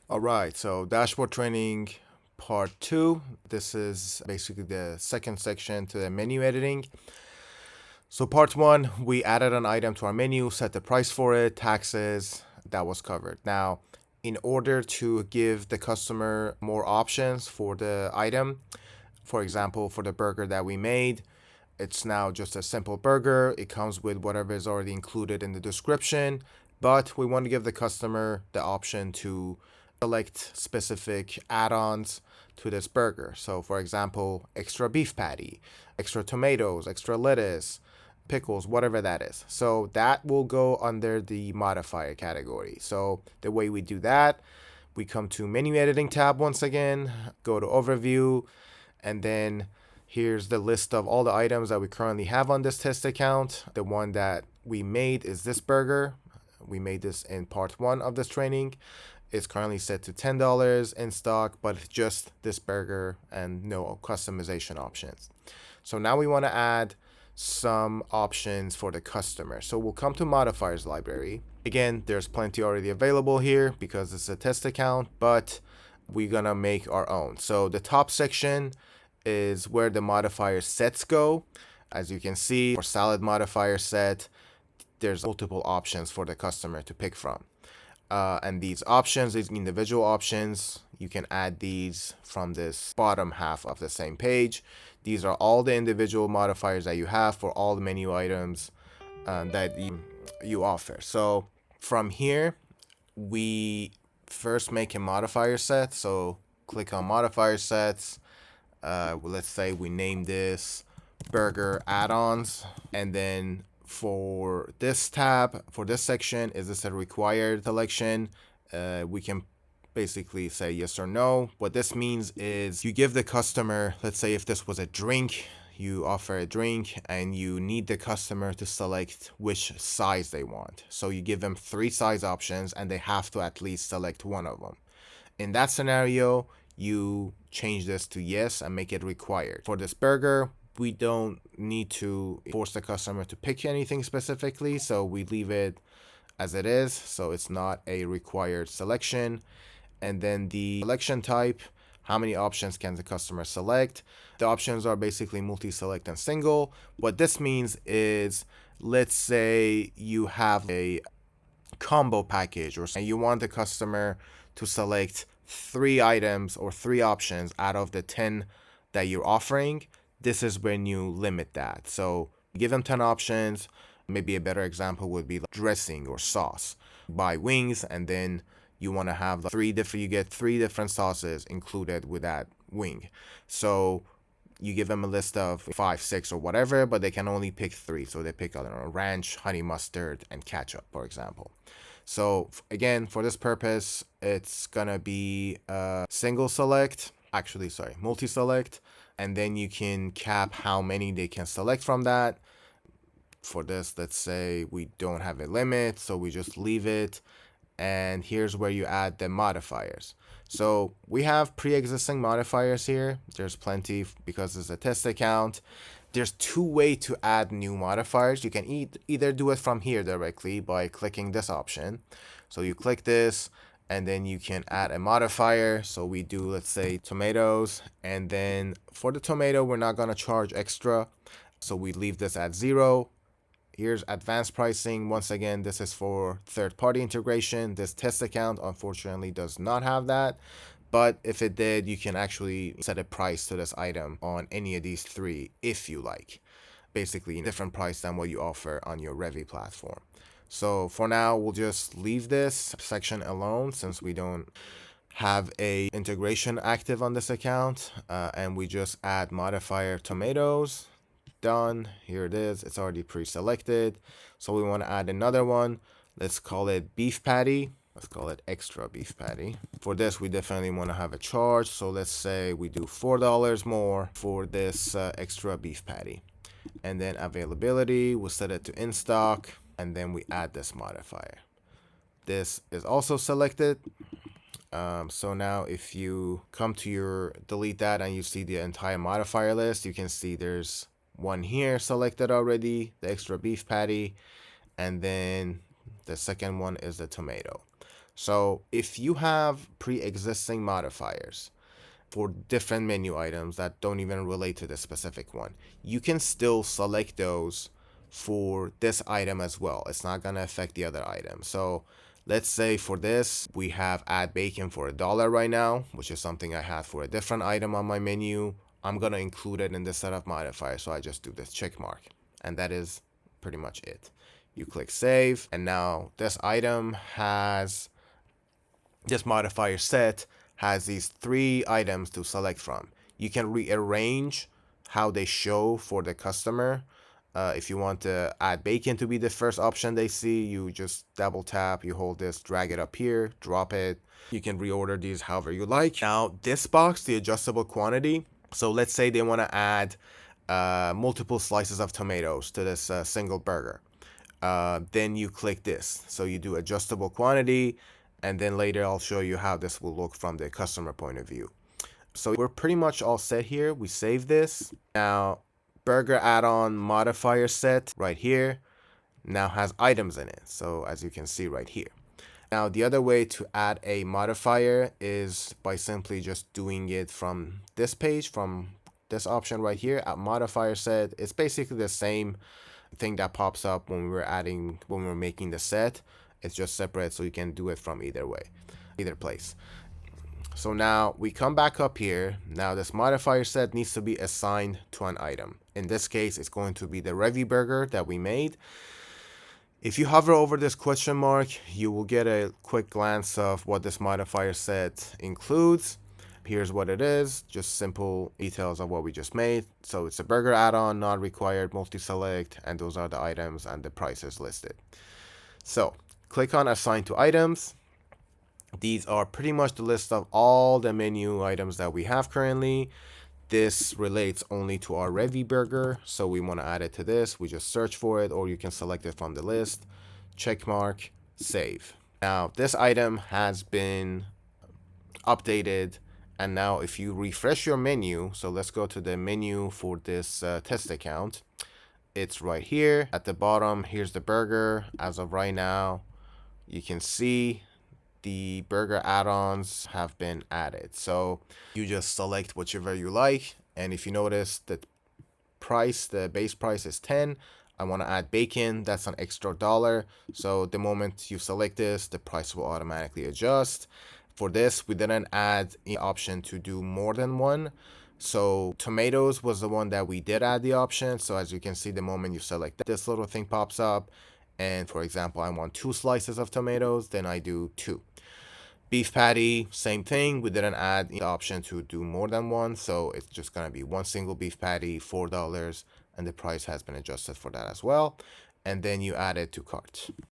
All right, so dashboard training part two. This is basically the second section to the menu editing. So part one, we added an item to our menu, set the price for it, taxes, that was covered. Now, in order to give the customer more options for the item, for example, for the burger that we made, it's now just a simple burger. It comes with whatever is already included in the description, but we want to give the customer the option to select specific add-ons to this burger. So for example, extra beef patty, extra tomatoes, extra lettuce, pickles, whatever that is. So that will go under the modifier category. So the way we do that, we come to menu editing tab once again, go to overview, and then here's the list of all the items that we currently have on this test account. The one that we made is this burger. We made this in part one of this training. It's currently set to $10 in stock, but it's just this burger and no customization options. So now we want to add some options for the customer. So we'll come to modifiers library. Again, there's plenty already available here because it's a test account, but we're gonna make our own. So the top section is where the modifier sets go. As you can see, for salad modifier set, there's multiple options for the customer to pick from. And these options, these individual options, you can add these from this bottom half of the same page. These are all the individual modifiers that you have for all the menu items that you offer. So from here, we first make a modifier set. So click on modifier sets. Let's say we name this burger add-ons, and then for this tab, for this section, is this a required selection? We can basically say yes or no. What this means is you give the customer, let's say if this was a drink, you offer a drink and you need the customer to select which size they want. So you give them 3 size options and they have to at least select one of them. In that scenario, you change this to yes and make it required. For this burger, we don't need to force the customer to pick anything specifically, so we leave it as it is, so it's not a required selection. And then the selection type, how many options can the customer select? The options are basically multi-select and single. What this means is, let's say you have a combo package or you want the customer to select 3 items or 3 options out of the 10 that you're offering. This is when you limit that. So you give them 10 options. Maybe a better example would be like dressing or sauce. Buy wings and then you want to have like you get 3 different sauces included with that wing. So you give them a list of 5, 6 or whatever, but they can only pick 3. So they pick, I don't know, ranch, honey mustard, and ketchup, for example. So again, for this purpose, it's gonna be a single select, actually, sorry, multi-select, and then you can cap how many they can select from that. For this, let's say we don't have a limit, so we just leave it. And here's where you add the modifiers. So we have pre-existing modifiers here. There's plenty because it's a test account. There's 2 ways to add new modifiers. You can either do it from here directly by clicking this option. So you click this and then you can add a modifier. So we do, let's say, tomatoes. And then for the tomato, we're not going to charge extra. So we leave this at 0. Here's advanced pricing. Once again, this is for third-party integration. This test account, unfortunately, does not have that. But if it did, you can actually set a price to this item on any of these 3 if you like. Basically, a different price than what you offer on your Revy platform. So for now, we'll just leave this section alone since we don't have a integration active on this account. And we just add modifier tomatoes. Done. Here it is. It's already pre-selected. So we want to add another one. Let's call it beef patty. Let's call it extra beef patty. For this, we definitely want to have a charge. So let's say we do $4 more for this extra beef patty. And then availability, we'll set it to in stock. And then we add this modifier. This is also selected. So now if you come to your delete that and you see the entire modifier list, you can see there's one here selected already, the extra beef patty, and then the second one is the tomato. So if you have pre-existing modifiers for different menu items that don't even relate to the specific one, you can still select those for this item as well. It's not going to affect the other item. So let's say for this, we have add bacon for $1 right now, which is something I had for a different item on my menu. I'm going to include it in this set of modifiers. So I just do this check mark, and that is pretty much it. You click save, and now this item has, this modifier set has these 3 items to select from. You can rearrange how they show for the customer. If you want to add bacon to be the first option they see, you just double tap, you hold this, drag it up here, drop it. You can reorder these however you like. Now this box, the adjustable quantity. So let's say they want to add multiple slices of tomatoes to this single burger. Then you click this. So you do adjustable quantity, and then later I'll show you how this will look from the customer point of view. So we're pretty much all set here. We save this. Now, burger add-on modifier set right here now has items in it. So as you can see right here. Now, the other way to add a modifier is by simply just doing it from this page, from this option right here at modifier set. It's basically the same thing that pops up when we're making the set. It's just separate, so you can do it from either way, either place. So now we come back up here. Now this modifier set needs to be assigned to an item. In this case, it's going to be the Revy burger that we made. If you hover over this question mark, you will get a quick glance of what this modifier set includes. Here's what it is, just simple details of what we just made. So it's a burger add-on, not required, multi-select, and those are the items and the prices listed. So click on assign to items. These are pretty much the list of all the menu items that we have currently. This relates only to our Revy burger, so we want to add it to this. We just search for it, or you can select it from the list. Check mark, save. Now this item has been updated, and now if you refresh your menu, so let's go to the menu for this test account. It's right here at the bottom. Here's the burger. As of right now, you can see the burger add-ons have been added. So you just select whichever you like. And if you notice, the price, the base price is 10. I want to add bacon. That's an extra $1. So the moment you select this, the price will automatically adjust. For this, we didn't add the option to do more than one. So tomatoes was the one that we did add the option. So as you can see, the moment you select that, this little thing pops up. And for example, I want 2 slices of tomatoes, then I do 2. Beef patty, same thing. We didn't add the option to do more than one. So it's just going to be one single beef patty, $4. And the price has been adjusted for that as well. And then you add it to cart.